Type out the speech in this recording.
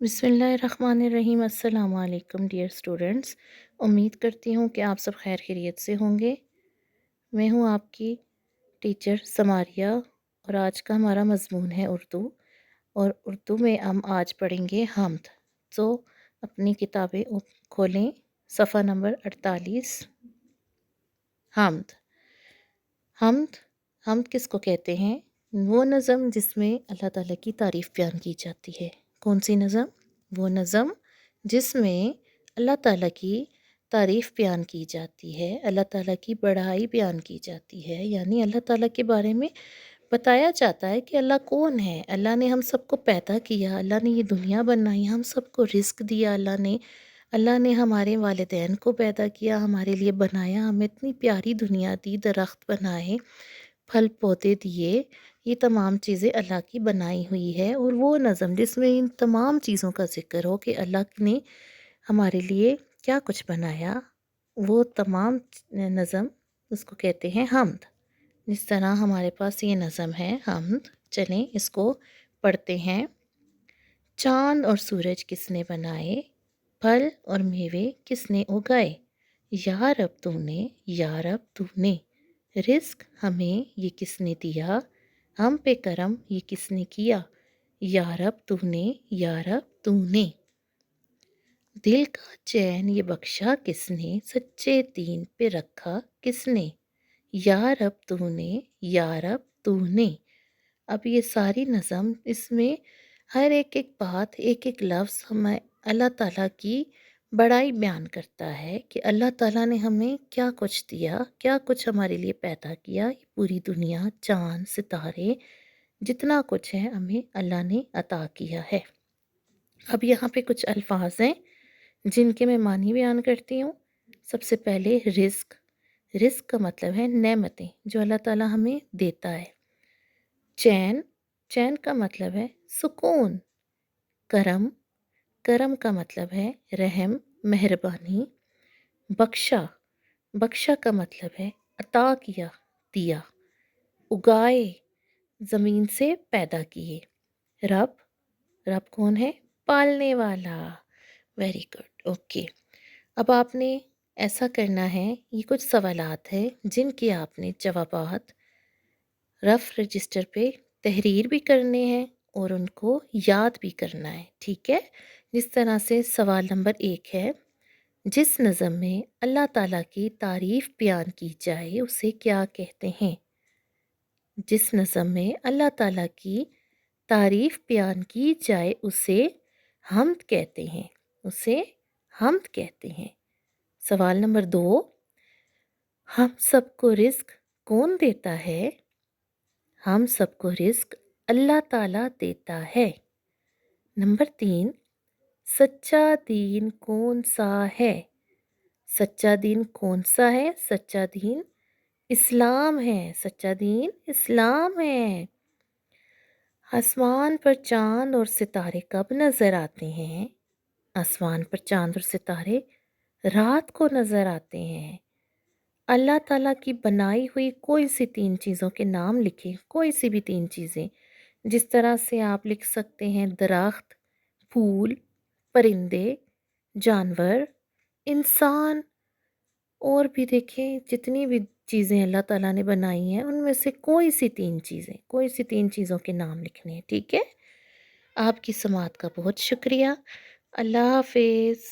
बिस्मिल्लाहिर्रहमानिर्रहीम। अस्सलाम वालेकुम डियर स्टूडेंट्स। उम्मीद करती हूँ कि आप सब खैर खैरियत से होंगे। मैं हूँ आपकी टीचर समारिया और आज का हमारा मज़मून है उर्दू। और उर्दू में हम आज पढ़ेंगे हम्द। तो अपनी किताबें खोलें, सफ़ा नंबर 48। हम्द। हम्द हम्द किसको कहते हैं? वो नज़म जिसमें अल्लाह ताला की तारीफ़ बयान की जाती है। कौन सी नज़म? वो नज़म जिसमें अल्लाह ताला की तारीफ़ बयान की जाती है, अल्लाह ताला की बड़ाई बयान की जाती है। यानी अल्लाह ताला के बारे में बताया जाता है कि अल्लाह कौन है। अल्लाह ने हम सबको पैदा किया, अल्लाह ने ये दुनिया बनाई, हम सबको रिज़्क दिया अल्लाह ने हमारे वालिदैन को पैदा किया, हमारे लिए बनाया, हमें इतनी प्यारी दुनिया दी, दरख्त बनाए, फल पौधे दिए। ये तमाम चीज़ें अल्लाह की बनाई हुई है। और वो नज़म जिसमें इन तमाम चीज़ों का ज़िक्र हो कि अल्लाह ने हमारे लिए क्या कुछ बनाया, वो तमाम नज़म उसको कहते हैं हम्द। जिस तरह हमारे पास ये नज़म है हम्द, चलें इसको पढ़ते हैं। चाँद और सूरज किसने बनाए, फल और मेवे किसने उगाए, या रब तूने, या रब तूने, रिस्क हमें ये किसने दिया, हम पे करम ये किसने किया, या रब तूने, या रब तूने, दिल का चैन ये बख्शा किसने, सच्चे दीन पे रखा किसने, या रब तूने, या रब तूने। अब ये सारी नज़म इसमें हर एक एक बात, एक एक लफ्ज़ हमें अल्लाह ताला की बड़ाई बयान करता है कि अल्लाह ताला ने हमें क्या कुछ दिया, क्या कुछ हमारे लिए पैदा किया। ये पूरी दुनिया, चाँद, सितारे, जितना कुछ है हमें अल्लाह ने अता किया है। अब यहाँ पे कुछ अल्फाज हैं जिनके मैं मानी बयान करती हूँ। सबसे पहले रिज़्क। रिज़्क का मतलब है नेमतें जो अल्लाह ताला हमें देता है। चैन, चैन का मतलब है सुकून। करम, करम का मतलब है रहम, मेहरबानी। बख्शा, बख्शा का मतलब है अता किया, दिया। उगाए, ज़मीन से पैदा किए। रब, रब कौन है? पालने वाला। Very good, okay. अब आपने ऐसा करना है, ये कुछ सवालात हैं जिनके आपने जवाबात रफ़ रजिस्टर पे तहरीर भी करने हैं और उनको याद भी करना है, ठीक है? जिस तरह से सवाल नंबर 1 है, जिस नज़म में अल्लाह ताला की तारीफ़ बयान की जाए उसे क्या कहते हैं? जिस नज़म में अल्लाह ताला की तारीफ़ बयान की जाए उसे हम्द कहते हैं, उसे हम्द कहते हैं। सवाल नंबर 2, हम सबको रिज़्क कौन देता है? हम सबको रिज़्क अल्लाह ताला देता है। नंबर 3, सच्चा दीन कौन सा है? सच्चा दीन कौन सा है? सच्चा दीन इस्लाम है। सच्चा दीन इस्लाम है। आसमान पर चाँद और सितारे कब नज़र आते हैं? आसमान पर चाँद और सितारे रात को नज़र आते हैं। अल्लाह ताला की बनाई हुई कोई सी 3 चीज़ों के नाम लिखें, कोई सी भी 3 चीज़ें। जिस तरह से आप लिख सकते हैं दरख्त, फूल, परिंदे, जानवर, इंसान। और भी देखें जितनी भी चीज़ें अल्लाह ताला ने बनाई हैं उनमें से कोई सी 3 चीज़ें, कोई सी 3 चीज़ों के नाम लिखने हैं, ठीक है? आपकी समाअत का बहुत शुक्रिया। अल्लाह हाफ़िज़।